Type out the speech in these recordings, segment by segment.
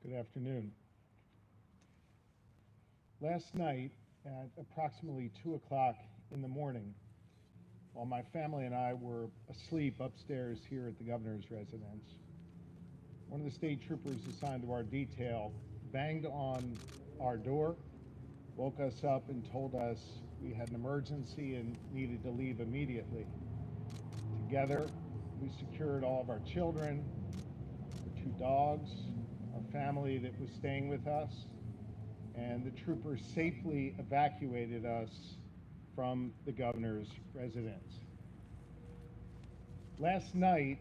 Good afternoon. Last night at approximately 2 o'clock in the morning, while my family and I were asleep upstairs here at the governor's residence, one of the state troopers assigned to our detail banged on our door, woke us up and told us we had an emergency and needed to leave immediately. Together, we secured all of our children, our 2 dogs, our family that was staying with us, and the troopers safely evacuated us from the governor's residence. Last night,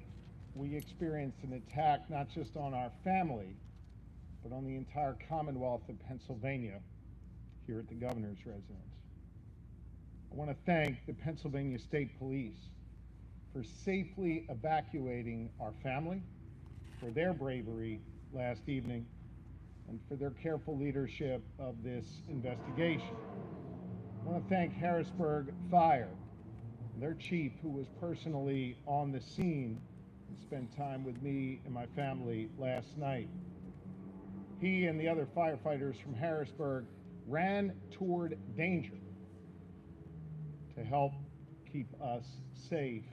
we experienced an attack not just on our family, but on the entire Commonwealth of Pennsylvania here at the governor's residence. I want to thank the Pennsylvania State Police for safely evacuating our family, for their bravery last evening, and for their careful leadership of this investigation. I want to thank Harrisburg Fire, their chief, who was personally on the scene and spent time with me and my family last night. He and the other firefighters from Harrisburg ran toward danger to help keep us safe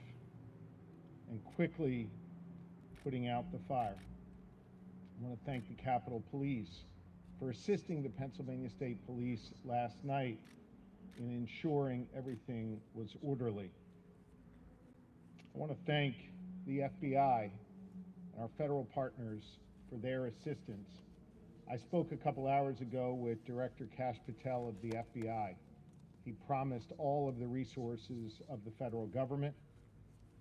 and quickly putting out the fire. I want to thank the Capitol Police for assisting the Pennsylvania State Police last night in ensuring everything was orderly. I want to thank the FBI and our federal partners for their assistance. I spoke a couple hours ago with Director Kash Patel of the FBI. He promised all of the resources of the federal government.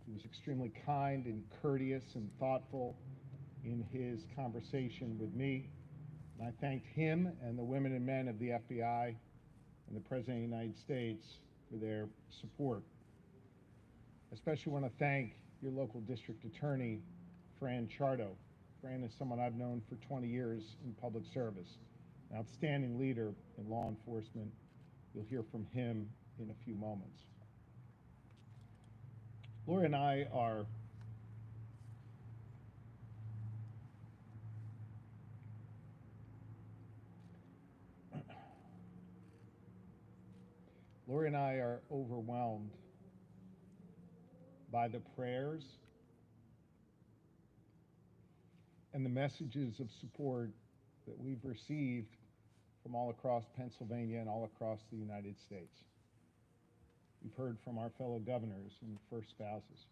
He was extremely kind and courteous and thoughtful in his conversation with me. And I thanked him and the women and men of the FBI and the President of the United States for their support. I especially want to thank your local district attorney, Fran Chardo. Fran is someone I've known for 20 years in public service, an outstanding leader in law enforcement. You'll hear from him in a few moments. Lori and I are overwhelmed by the prayers and the messages of support that we've received from all across Pennsylvania and all across the United States. We've heard from our fellow governors and first spouses.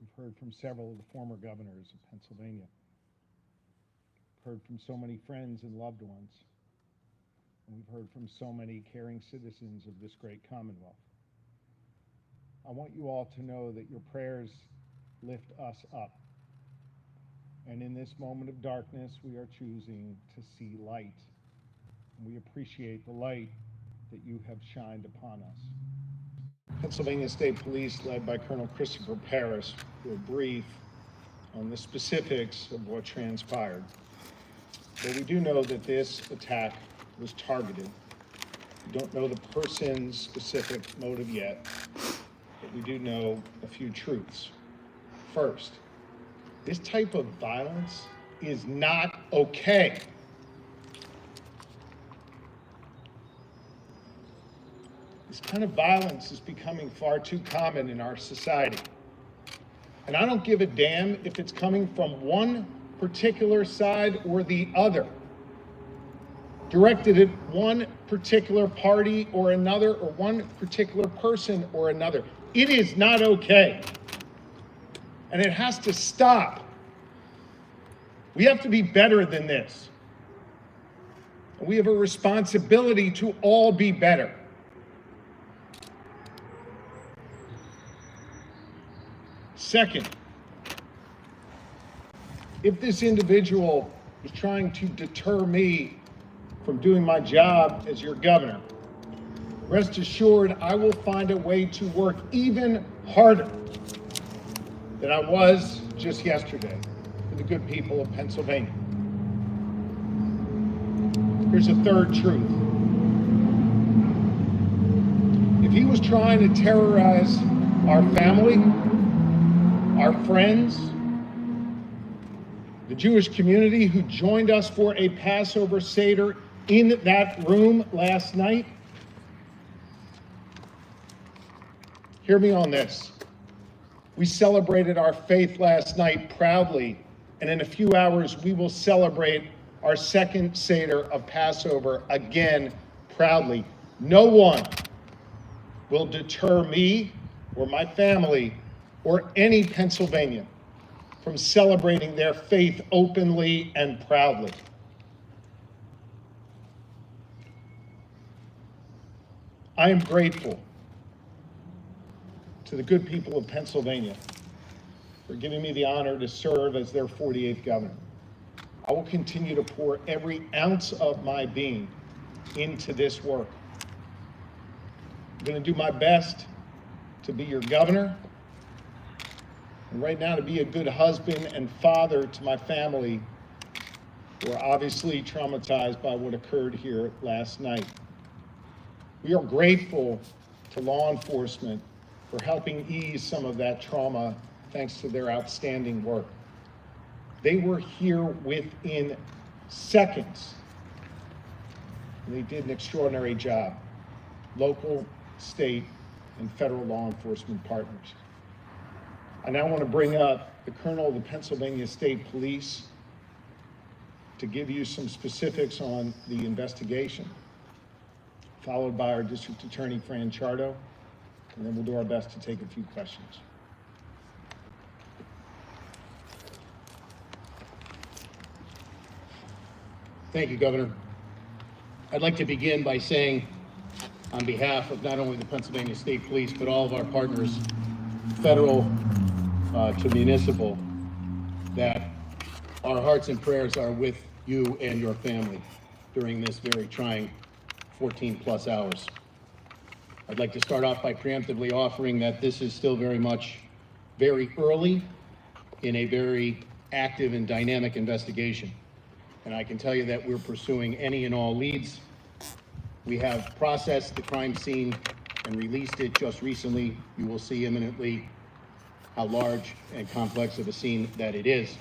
We've heard from several of the former governors of Pennsylvania. We've heard from so many friends and loved ones. And we've heard from so many caring citizens of this great Commonwealth. I want you all to know that your prayers lift us up. And in this moment of darkness, we are choosing to see light. And we appreciate the light that you have shined upon us. Pennsylvania State Police, led by Colonel Christopher Paris, will brief on the specifics of what transpired. But we do know that this attack was targeted. We don't know the person's specific motive yet, but we do know a few truths. First, this type of violence is not okay. This kind of violence is becoming far too common in our society. And I don't give a damn if it's coming from one particular side or the other, directed at one particular party or another, or one particular person or another. It is not okay. And it has to stop. We have to be better than this. We have a responsibility to all be better. Second, if this individual is trying to deter me from doing my job as your governor, rest assured I will find a way to work even harder than I was just yesterday for the good people of Pennsylvania. Here's a third truth. If he was trying to terrorize our family, our friends, the Jewish community who joined us for a Passover Seder in that room last night. Hear me on this. We celebrated our faith last night proudly, and in a few hours we will celebrate our second Seder of Passover again proudly. No one will deter me or my family or any Pennsylvanian from celebrating their faith openly and proudly. I am grateful to the good people of Pennsylvania for giving me the honor to serve as their 48th governor. I will continue to pour every ounce of my being into this work. I'm going to do my best to be your governor, and right now to be a good husband and father to my family, who are obviously traumatized by what occurred here last night. We are grateful to law enforcement for helping ease some of that trauma thanks to their outstanding work. They were here within seconds, and they did an extraordinary job. Local, state, and federal law enforcement partners. I now want to bring up the Colonel of the Pennsylvania State Police to give you some specifics on the investigation, followed by our District Attorney, Fran Chardo, and then we'll do our best to take a few questions. Thank you, Governor. I'd like to begin by saying, on behalf of not only the Pennsylvania State Police, but all of our partners, federal to municipal, that our hearts and prayers are with you and your family during this very trying 14+ hours. I'd like to start off by preemptively offering that this is still very early in a very active and dynamic investigation. And I can tell you that we're pursuing any and all leads. We have processed the crime scene and released it just recently. You will see imminently how large and complex of a scene that it is.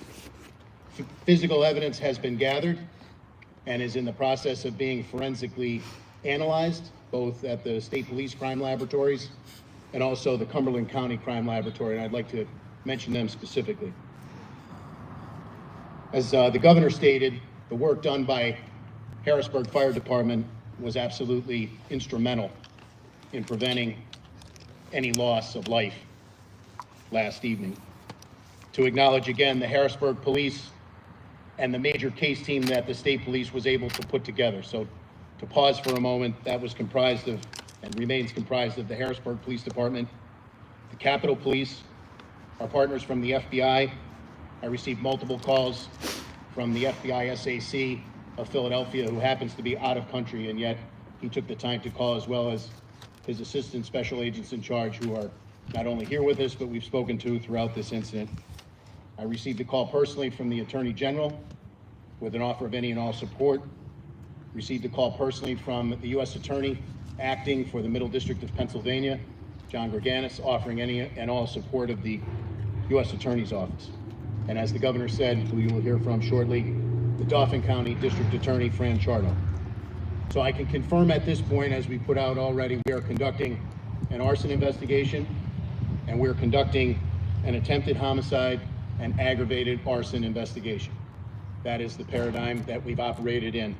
Physical evidence has been gathered and is in the process of being forensically analyzed, both at the State Police Crime Laboratories and also the Cumberland County Crime Laboratory, and I'd like to mention them specifically. As the governor stated, the work done by Harrisburg Fire Department was absolutely instrumental in preventing any loss of life last evening. To acknowledge again the Harrisburg Police and the major case team that the state police was able to put together. So to pause for a moment, that was comprised of and remains comprised of the Harrisburg Police Department, the Capitol Police, our partners from the FBI. I received multiple calls from the FBI SAC of Philadelphia, who happens to be out of country, and yet he took the time to call, as well as his assistant special agents in charge, who are not only here with us, but we've spoken to throughout this incident. I received a call personally from the Attorney General with an offer of any and all support. Received a call personally from the U.S. Attorney acting for the Middle District of Pennsylvania, John Greganis, offering any and all support of the U.S. Attorney's Office. And as the governor said, who you will hear from shortly, the Dauphin County District Attorney, Fran Chardo. So I can confirm at this point, as we put out already, we are conducting an arson investigation, and we're conducting an attempted homicide and aggravated arson investigation. That is the paradigm that we've operated in.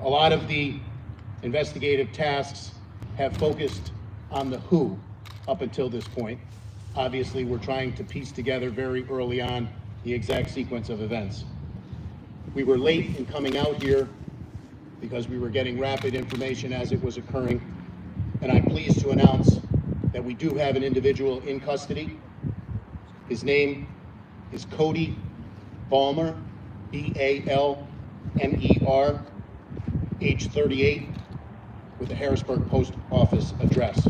A lot of the investigative tasks have focused on the who up until this point. Obviously, we're trying to piece together very early on the exact sequence of events. We were late in coming out here because we were getting rapid information as it was occurring, and I'm pleased to announce that we do have an individual in custody. His name is Cody Balmer, B-A-L-M-E-R, age 38, with the Harrisburg Post Office address.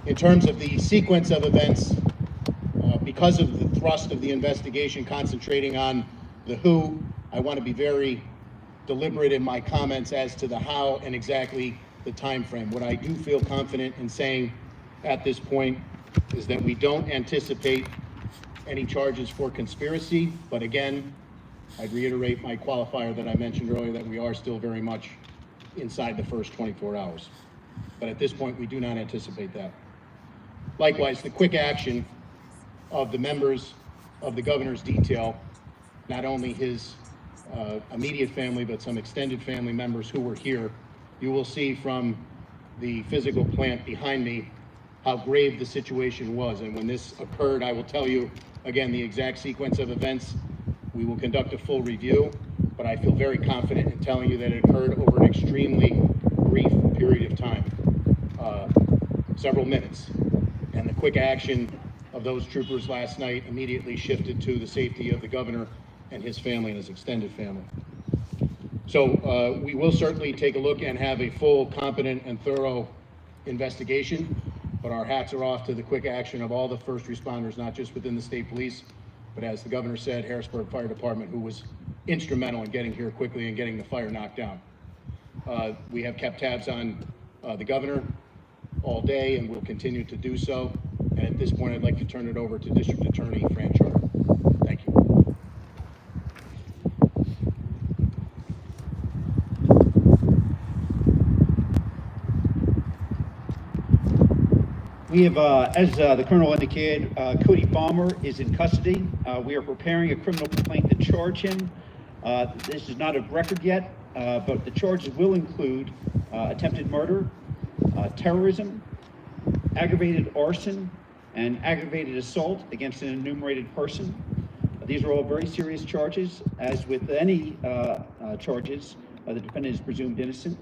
In terms of the sequence of events, because of the thrust of the investigation concentrating on the who, I want to be very deliberate in my comments as to the how and exactly the time frame. What I do feel confident in saying at this point is that we don't anticipate any charges for conspiracy, but again, I'd reiterate my qualifier that I mentioned earlier, that we are still very much inside the first 24 hours. But at this point, we do not anticipate that. Likewise, the quick action of the members of the governor's detail, not only his immediate family, but some extended family members who were here. You will see from the physical plant behind me how grave the situation was. And when this occurred, I will tell you, again, the exact sequence of events. We will conduct a full review, but I feel very confident in telling you that it occurred over an extremely brief period of time, several minutes. And the quick action of those troopers last night immediately shifted to the safety of the governor and his family and his extended family. So we will certainly take a look and have a full, competent, and thorough investigation, but our hats are off to the quick action of all the first responders, not just within the state police, but as the governor said, Harrisburg Fire Department, who was instrumental in getting here quickly and getting the fire knocked down. We have kept tabs on the governor all day and will continue to do so. And at this point, I'd like to turn it over to District Attorney Fran Charter. Thank you. We have, as the Colonel indicated, Cody Balmer is in custody. We are preparing a criminal complaint to charge him. This is not a record yet, but the charges will include attempted murder, terrorism, aggravated arson, and aggravated assault against an enumerated person. These are all very serious charges. As with any charges, the defendant is presumed innocent.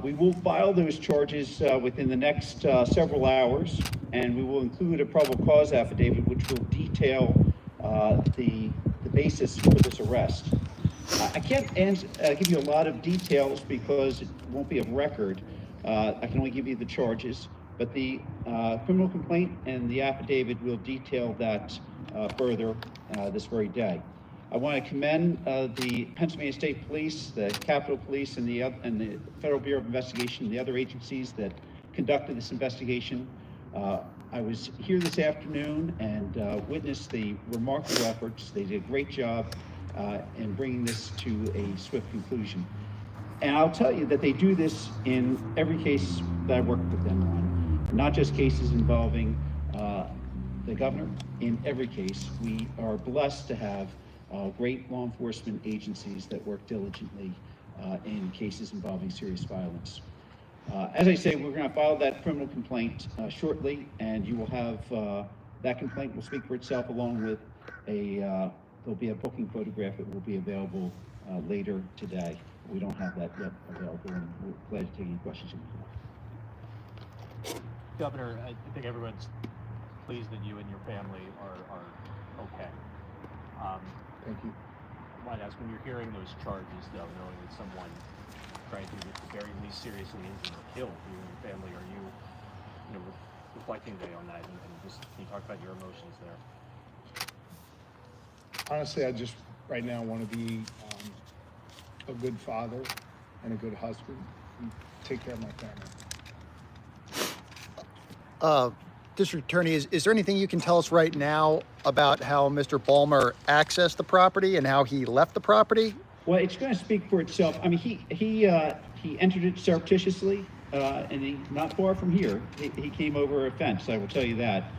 We will file those charges within the next several hours, and we will include a probable cause affidavit which will detail the basis for this arrest. I can't give you a lot of details because it won't be a record. I can only give you the charges, but the criminal complaint and the affidavit will detail that further this very day. I want to commend the Pennsylvania State Police, the Capitol Police, and the Federal Bureau of Investigation, and the other agencies that conducted this investigation. I was here this afternoon and witnessed the remarkable efforts. They did a great job in bringing this to a swift conclusion. And I'll tell you that they do this in every case that I work with them on, not just cases involving the governor. In every case, we are blessed to have great law enforcement agencies that work diligently in cases involving serious violence. As I say, we're going to file that criminal complaint shortly, and you will have that complaint will speak for itself, along with there'll be a booking photograph that will be available later today. We don't have that yet available, and we're glad to take any questions. Governor, I think everyone's pleased that you and your family are okay. Thank you. I might ask, when you're hearing those charges, though, knowing that someone tried to at the very least seriously injured or killed you and your family, are you reflecting today on that, and just can you talk about your emotions there? Honestly, I just right now want to be a good father and a good husband and take care of my family. District Attorney, is there anything you can tell us right now about how Mr. Balmer accessed the property and how he left the property? Well, it's going to speak for itself. I mean, he entered it surreptitiously, and not far from here. He came over a fence, I will tell you that.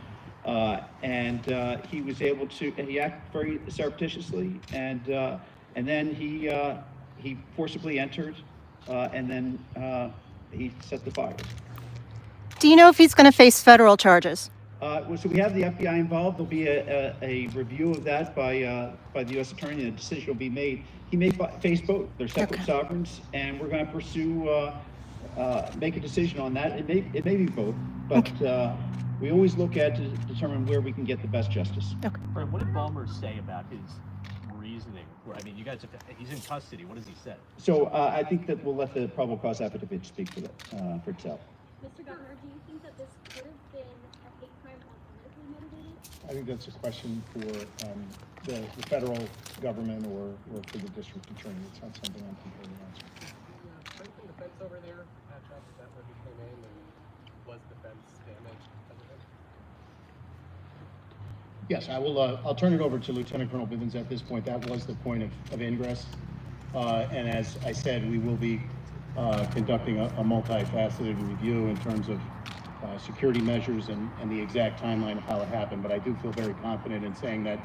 And he was able to. He acted very surreptitiously, and then he forcibly entered, and then he set the fire. Do you know if he's going to face federal charges? So we have the FBI involved. There'll be a review of that by the U.S. Attorney, and a decision will be made. He may face both. They're separate sovereigns, and we're going to pursue, make a decision on that. It may be both, but we always look at to determine where we can get the best justice. Okay. Right, what did Balmer say about his reasoning? I mean, you guys he's in custody. What does he say? So I think that we'll let the probable cause affidavit speak for itself. Mr. Governor, do you think that this could have been a hate crime or politically motivated? I think that's a question for the federal government or for the district attorney. It's not something I'm prepared to answer. Strengthen the fence over there, patch up, is that where he came in, and was the fence damaged because of it? Yes, I will, I'll turn it over to Lieutenant Colonel Bivens at this point. That was the point of ingress. And as I said, we will be conducting a multifaceted review in terms of security measures and the exact timeline of how it happened. But I do feel very confident in saying that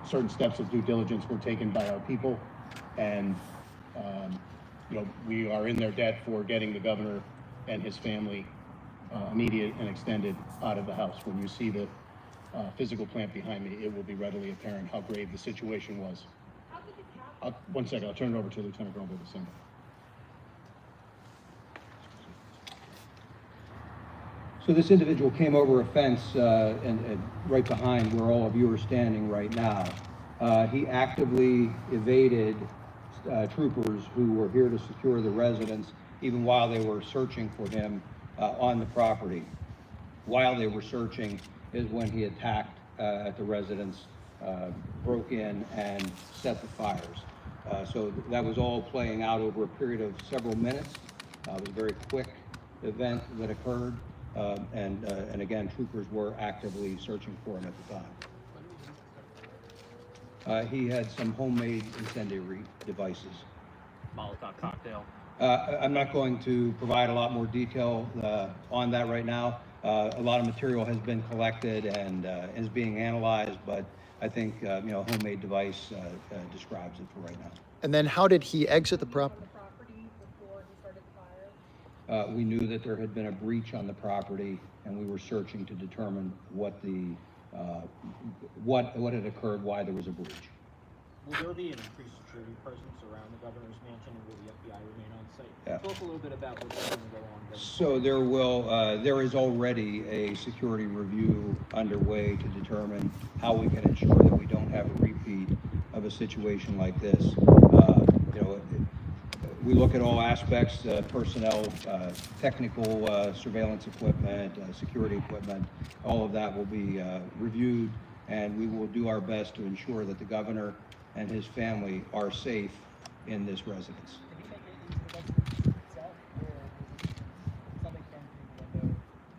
certain steps of due diligence were taken by our people, and we are in their debt for getting the governor and his family immediate and extended out of the house. When you see the physical plant behind me, it will be readily apparent how grave the situation was. How did this happen? One second, I'll turn it over to Lieutenant Colonel Bivens. So this individual came over a fence and right behind where all of you are standing right now. He actively evaded troopers who were here to secure the residence, even while they were searching for him on the property. While they were searching is when he attacked at the residence, broke in and set the fires. So that was all playing out over a period of several minutes. It was a very quick event that occurred. And again, troopers were actively searching for him at the time. He had some homemade incendiary devices. Molotov cocktail. I'm not going to provide a lot more detail on that right now. A lot of material has been collected and is being analyzed, but I think homemade device describes it for right now. And then how did he exit the property? We knew that there had been a breach on the property, and we were searching to determine what had occurred, why there was a breach. Will there be an increased security presence around the governor's mansion, and will the FBI remain on site? Yeah. Talk a little bit about what's going to go on there. So there is already a security review underway to determine how we can ensure that we don't have a repeat of a situation like this. We look at all aspects, personnel, technical surveillance equipment, security equipment, all of that will be reviewed, and we will do our best to ensure that the governor and his family are safe in this residence.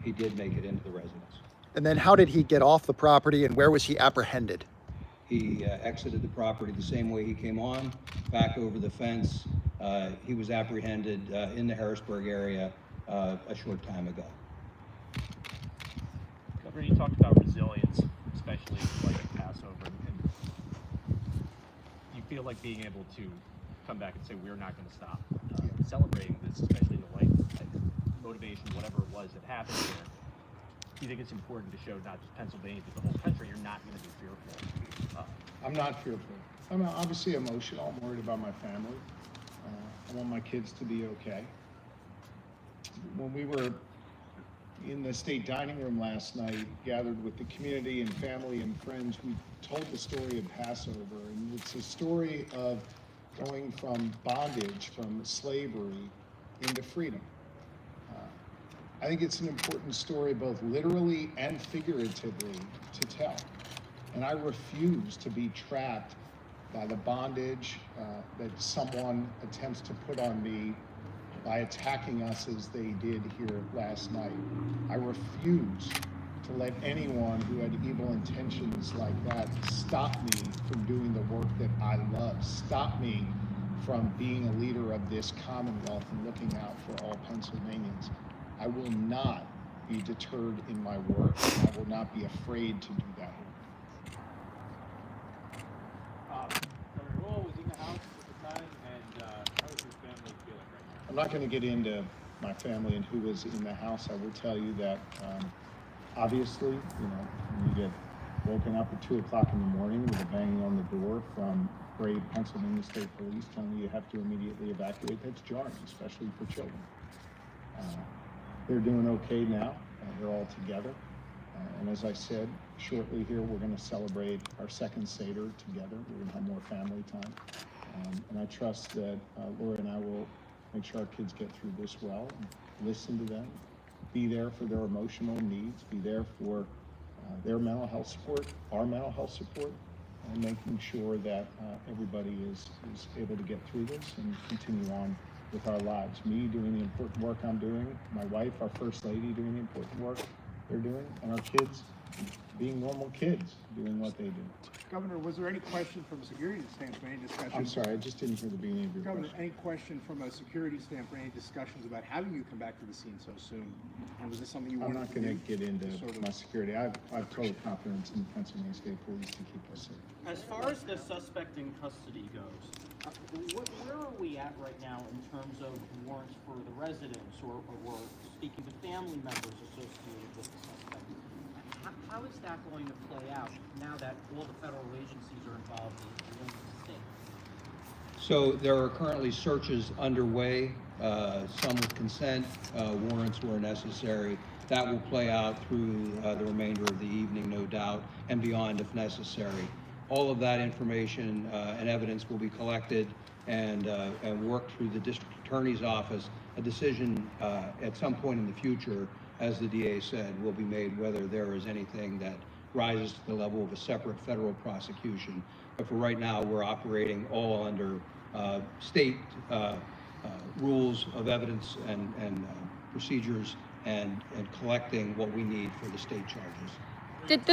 He did make it into the residence. And then how did he get off the property, and where was he apprehended? He exited the property the same way he came on, back over the fence. He was apprehended in the Harrisburg area a short time ago. Governor, you talked about resilience, especially like at Passover, and you feel like being able to come back and say, we're not going to stop celebrating this, especially in the light motivation, whatever it was that happened here. Do you think it's important to show not just Pennsylvania, but the whole country, you're not going to be fearful? I'm not fearful. I'm obviously emotional. I'm worried about my family. I want my kids to be okay. When we were in the state dining room last night, gathered with the community and family and friends, we told the story of Passover, and it's a story of going from bondage, from slavery, into freedom. I think it's an important story, both literally and figuratively, to tell. And I refuse to be trapped by the bondage that someone attempts to put on me by attacking us as they did here last night. I refuse to let anyone who had evil intentions like that stop me from doing the work that I love, stop me from being a leader of this Commonwealth and looking out for all Pennsylvanians. I will not be deterred in my work, and I will not be afraid to do that work. Governor Hall was in the house at the time, and how is your family feeling right now? I'm not going to get into my family and who was in the house. I will tell you that obviously, when you get woken up at 2 o'clock in the morning with a banging on the door from brave Pennsylvania State Police telling you have to immediately evacuate, that's jarring, especially for children. They're doing okay now. They're all together. And as I said, shortly here, we're going to celebrate our second Seder together. We're going to have more family time. And I trust that Laura and I will make sure our kids get through this well, listen to them, be there for their emotional needs, be there for their mental health support, our mental health support, and making sure that everybody is able to get through this and continue on with our lives. Me doing the important work I'm doing, my wife, our First Lady, doing the important work they're doing, and our kids being normal kids, doing what they do. Governor, was there any question from a security standpoint, any discussion? I'm sorry, I just didn't hear the beginning of your Governor, question. any question from a security standpoint, any discussions about having you come back to the scene so soon? And was this something you I'm wanted not to do? going to get into Sort of- my security. I have total confidence in the Pennsylvania State Police to keep us safe. As far as the suspect in custody goes, where are we at right now in terms of warrants for the residents or speaking to family members associated with the suspect? How is that going to play out now that all the federal agencies are involved in the state? So there are currently searches underway, some with consent, warrants where necessary. That will play out through the remainder of the evening, no doubt, and beyond if necessary. All of that information and evidence will be collected and worked through the district attorney's office. A decision at some point in the future, as the DA said, will be made whether there is anything that rises to the level of a separate federal prosecution. But for right now, we're operating all under state rules of evidence and procedures and collecting what we need for the state charges. Did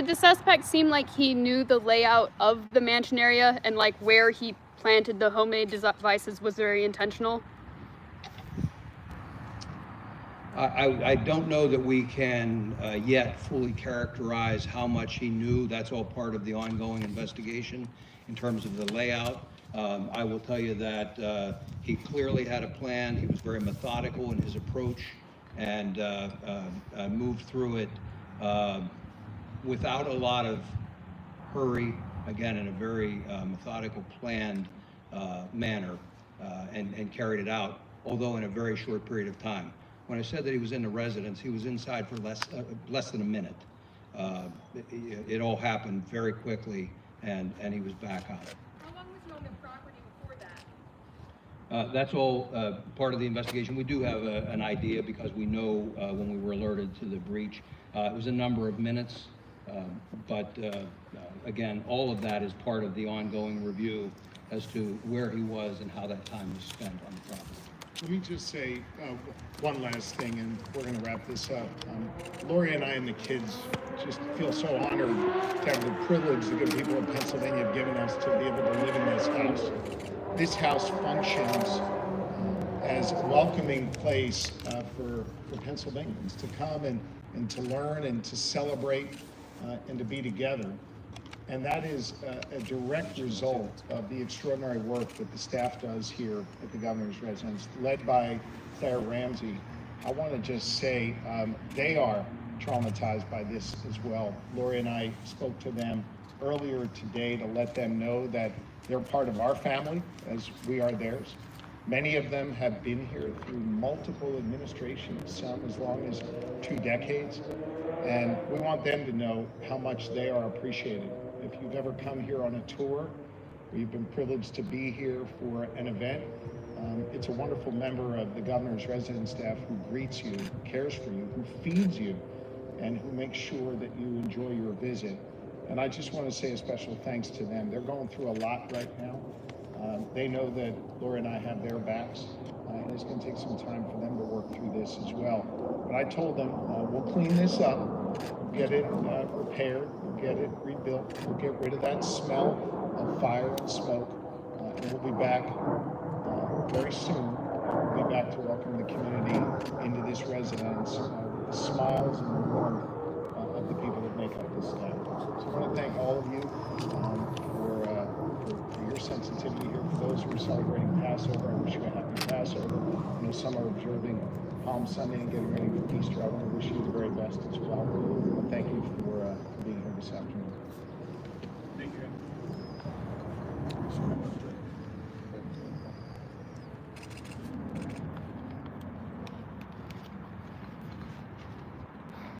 the suspect seem like he knew the layout of the mansion area and like where he planted the homemade devices was very intentional? I don't know that we can yet fully characterize how much he knew. That's all part of the ongoing investigation in terms of the layout. I will tell you that he clearly had a plan. He was very methodical in his approach and moved through it without a lot of hurry, again, in a very methodical, planned manner, and carried it out, although in a very short period of time. When I said that he was in the residence, he was inside for less than a minute. It all happened very quickly, and he was back out. How long was he on the property before that? That's all part of the investigation. We do have an idea because we know when we were alerted to the breach. It was a number of minutes, but again, all of that is part of the ongoing review as to where he was and how that time was spent on the property. Let me just say one last thing, and we're going to wrap this up. Lori and I and the kids just feel so honored to have the privilege the good people of Pennsylvania have given us to be able to live in this house. This house functions as a welcoming place for Pennsylvanians to come and to learn and to celebrate and to be together. And that is a direct result of the extraordinary work that the staff does here at the governor's residence, led by Claire Ramsey. I want to just say they are traumatized by this as well. Lori and I spoke to them earlier today to let them know that they're part of our family as we are theirs. Many of them have been here through multiple administrations, some as long as 2 decades. And we want them to know how much they are appreciated. If you've ever come here on a tour, or you've been privileged to be here for an event, it's a wonderful member of the governor's resident staff who greets you, cares for you, who feeds you, and who makes sure that you enjoy your visit. And I just want to say a special thanks to them. They're going through a lot right now. They know that Laura and I have their backs, and it's going to take some time for them to work through this as well. But I told them, we'll clean this up, get it repaired, we'll get it rebuilt, we'll get rid of that smell of fire and smoke, and we'll be back very soon. We'll be back to welcome the community into this residence with the smiles and the warmth of the people that make up this town. So I want to thank all of you for your sensitivity here. For those who are celebrating Passover, I wish you a happy Passover. I know some are observing Palm Sunday and getting ready for Easter. I want to wish you the very best as well.